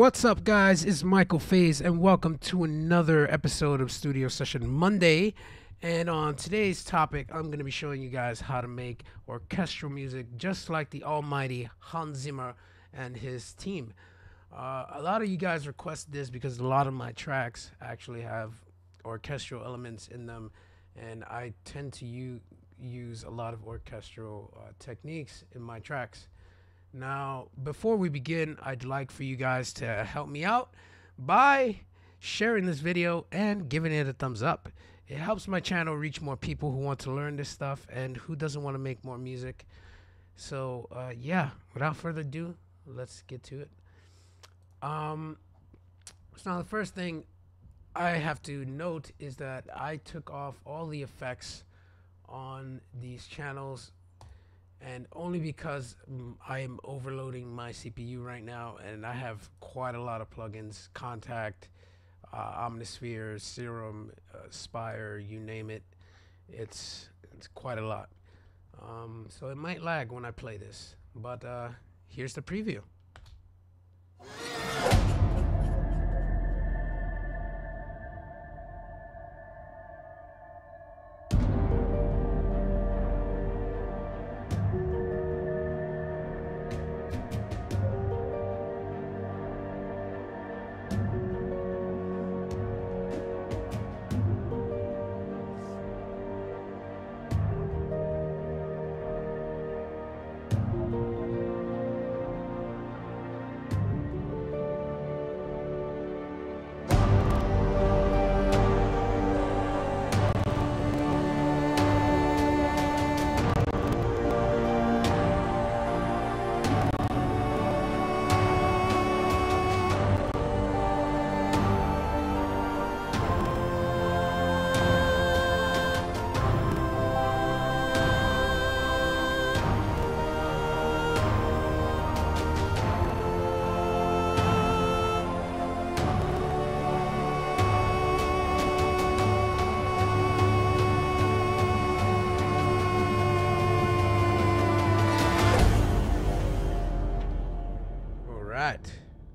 What's up, guys? It's Michael Faze, and welcome to another episode of Studio Session Monday. And on today's topic, I'm going to be showing you guys how to make orchestral music just like the almighty Hans Zimmer and his team. A lot of you guys requested this because a lot of my tracks actually have orchestral elements in them, and I tend to use a lot of orchestral techniques in my tracks. Now, before we begin, I'd like for you guys to help me out by sharing this video and giving it a thumbs up. It helps my channel reach more people who want to learn this stuff and who doesn't want to make more music. So, yeah, without further ado, let's get to it. So now the first thing I have to note is that I took off all the effects on these channels, and only because I am overloading my CPU right now, and I have quite a lot of plugins: Contact, Omnisphere, Serum, Spire, you name it. It's quite a lot. So it might lag when I play this, but here's the preview.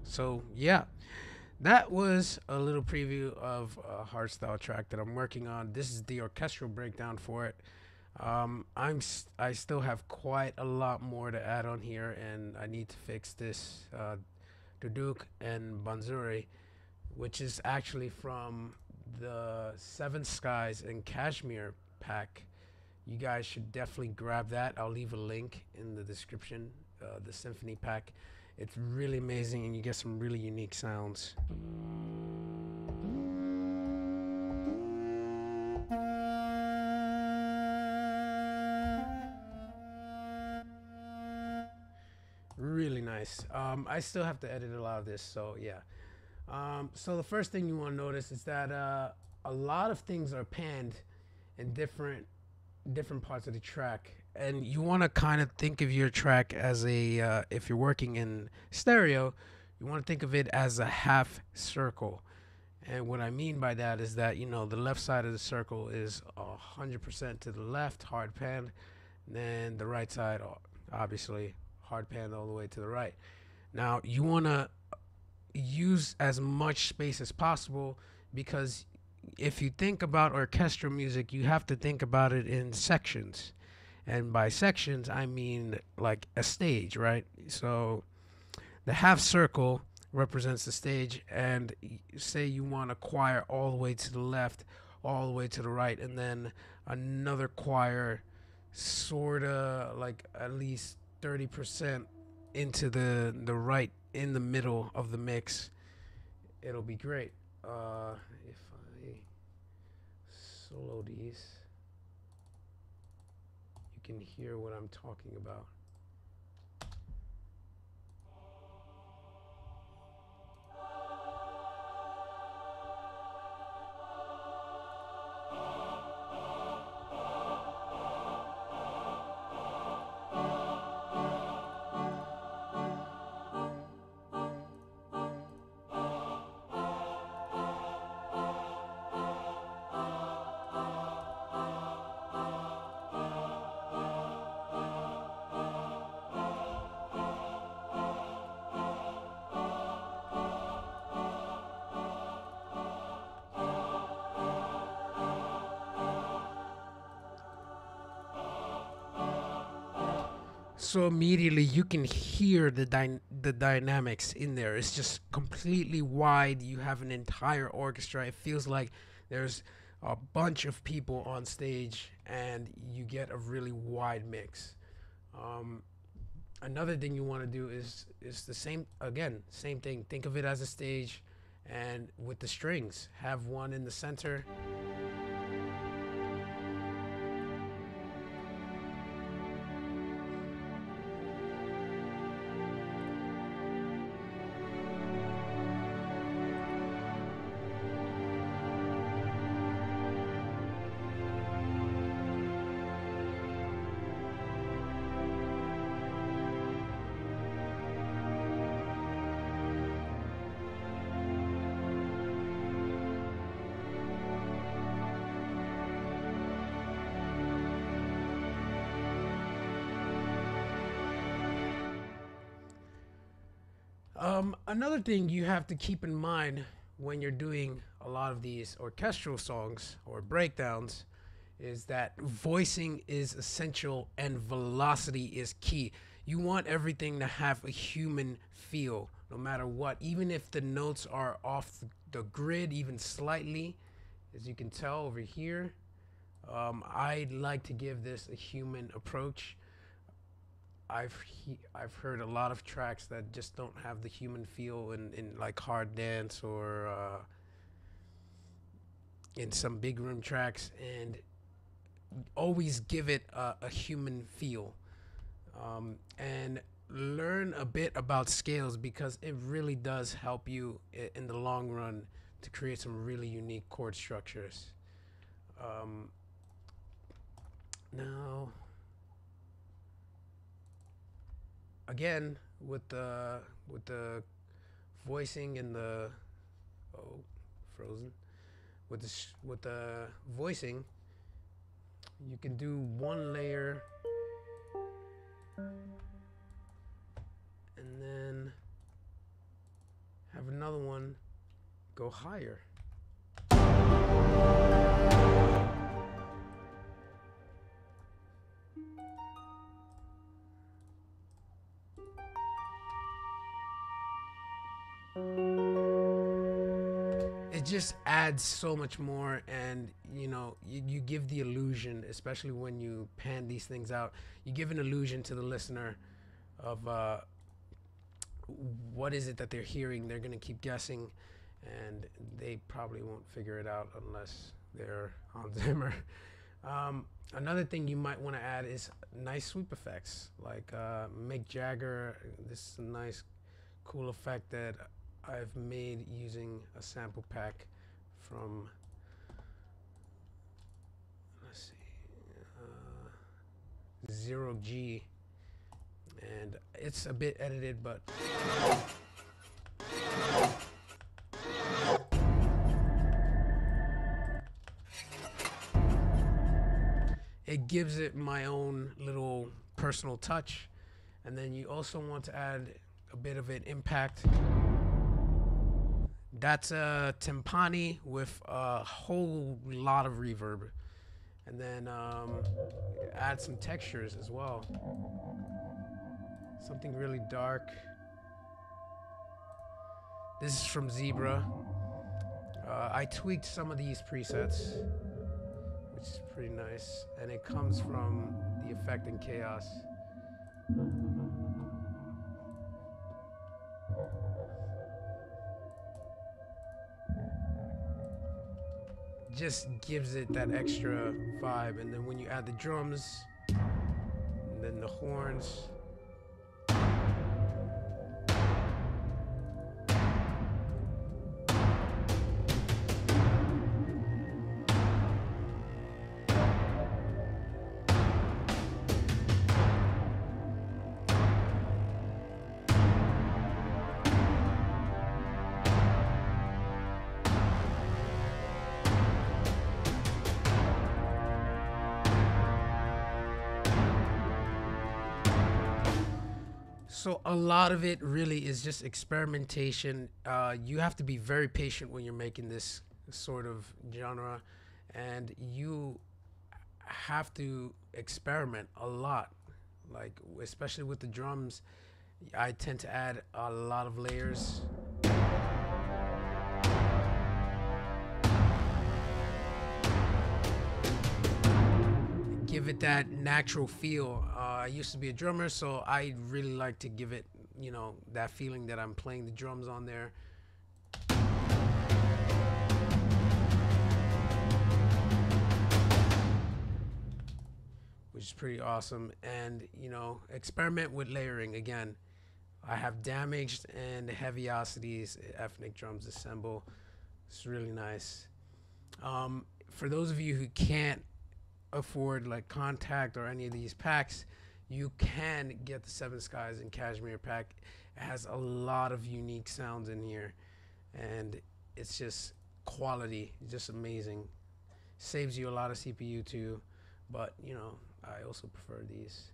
So yeah, that was a little preview of a hardstyle track that I'm working on. This is the orchestral breakdown for it. I still have quite a lot more to add on here, and I need to fix this Duduk and Banzuri, which is actually from the Seven Skies and Kashmir pack. You guys should definitely grab that. I'll leave a link in the description. The Symphony pack. It's really amazing, and you get some really unique sounds. Really nice. I still have to edit a lot of this, so yeah. So the first thing you want to notice is that a lot of things are panned in different parts of the track, and you want to kind of think of your track as a if you're working in stereo, you want to think of it as a half circle. And what I mean by that is that, you know, the left side of the circle is 100% to the left, hard pan, then the right side obviously hard pan all the way to the right. Now you want to use as much space as possible, because if you think about orchestral music, you have to think about it in sections. And by sections, I mean like a stage, right? So the half circle represents the stage, and say you want a choir all the way to the left, all the way to the right, and then another choir sort of like at least 30% into the right, in the middle of the mix. It'll be great. If I solo these, you can hear what I'm talking about. also immediately you can hear the dynamics in there. It's just completely wide. You have an entire orchestra. It feels like there's a bunch of people on stage, and you get a really wide mix. Another thing you want to do is the same thing. Think of it as a stage, and with the strings, have one in the center. Another thing you have to keep in mind when you're doing a lot of these orchestral songs or breakdowns is that voicing is essential and velocity is key. You want everything to have a human feel no matter what, even if the notes are off the grid even slightly. As you can tell over here, I'd like to give this a human approach. I've heard a lot of tracks that just don't have the human feel in like hard dance or in some big room tracks, and always give it a human feel, and learn a bit about scales because it really does help you in the long run to create some really unique chord structures. Now again, with the voicing and the frozen with the voicing, you can do one layer and then have another one go higher. It just adds so much more, and you give the illusion, especially when you pan these things out, you give an illusion to the listener of what is it that they're hearing. They're gonna keep guessing, and they probably won't figure it out unless they're Hans Zimmer. Another thing you might want to add is nice sweep effects, like Mick Jagger. This is a nice cool effect that I've made using a sample pack from, let's see, 0G, and it's a bit edited, but it gives it my own little personal touch. And then you also want to add a bit of an impact. That's a timpani with a whole lot of reverb, and then add some textures as well. Something really dark. This is from Zebra. I tweaked some of these presets, which is pretty nice, and it comes from the Effect and Chaos. Just gives it that extra vibe. And then when you add the drums and then the horns, so a lot of it really is just experimentation. You have to be very patient when you're making this sort of genre, and you have to experiment a lot Like, especially with the drums, I tend to add a lot of layers. Give it that natural feel. I used to be a drummer, so I really like to give it, you know, that feeling that I'm playing the drums on there. Which is pretty awesome. And, you know, experiment with layering again. I have damaged and Heavyocity's ethnic drums assemble. It's really nice. For those of you who can't afford like Contact or any of these packs, you can get the Seven Skies and Kashmir pack. It has a lot of unique sounds in here, and it's just quality, just amazing. Saves you a lot of CPU too, but you know, I also prefer these.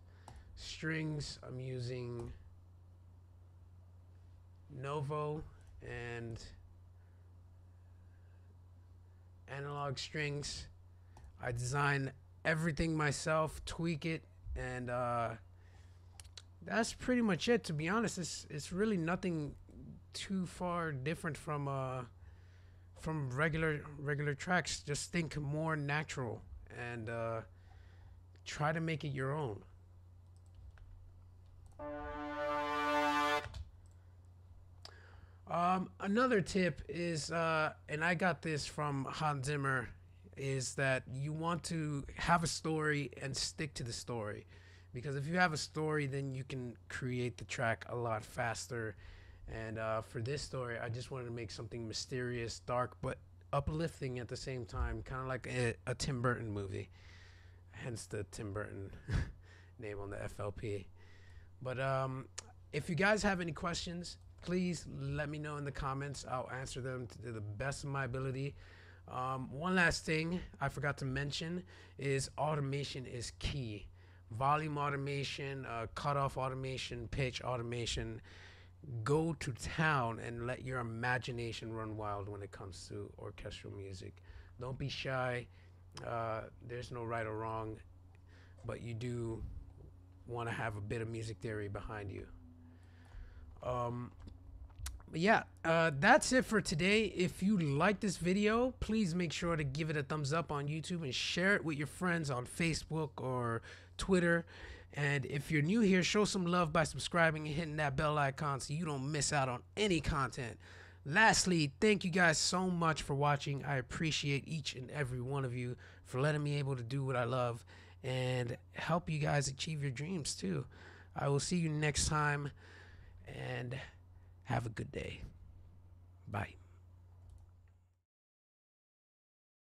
Strings, I'm using Novo and analog strings. I design everything myself, tweak it, and that's pretty much it. To be honest, it's really nothing too far different from regular tracks. Just think more natural and try to make it your own. Another tip is, and I got this from Hans Zimmer, is that you want to have a story and stick to the story. Because if you have a story, then you can create the track a lot faster. And for this story, I just wanted to make something mysterious, dark, but uplifting at the same time, kind of like a Tim Burton movie. Hence the Tim Burton name on the FLP. But if you guys have any questions, please let me know in the comments. I'll answer them to the best of my ability. One last thing I forgot to mention is automation is key. Volume automation, cutoff automation, pitch automation. Go to town and let your imagination run wild when it comes to orchestral music. Don't be shy. There's no right or wrong, but you do want to have a bit of music theory behind you. But yeah, that's it for today. If you like this video, please make sure to give it a thumbs up on YouTube and share it with your friends on Facebook or Twitter. And if you're new here, show some love by subscribing and hitting that bell icon so you don't miss out on any content. Lastly, thank you guys so much for watching. I appreciate each and every one of you for letting me able to do what I love and help you guys achieve your dreams too. I will see you next time, and have a good day. Bye.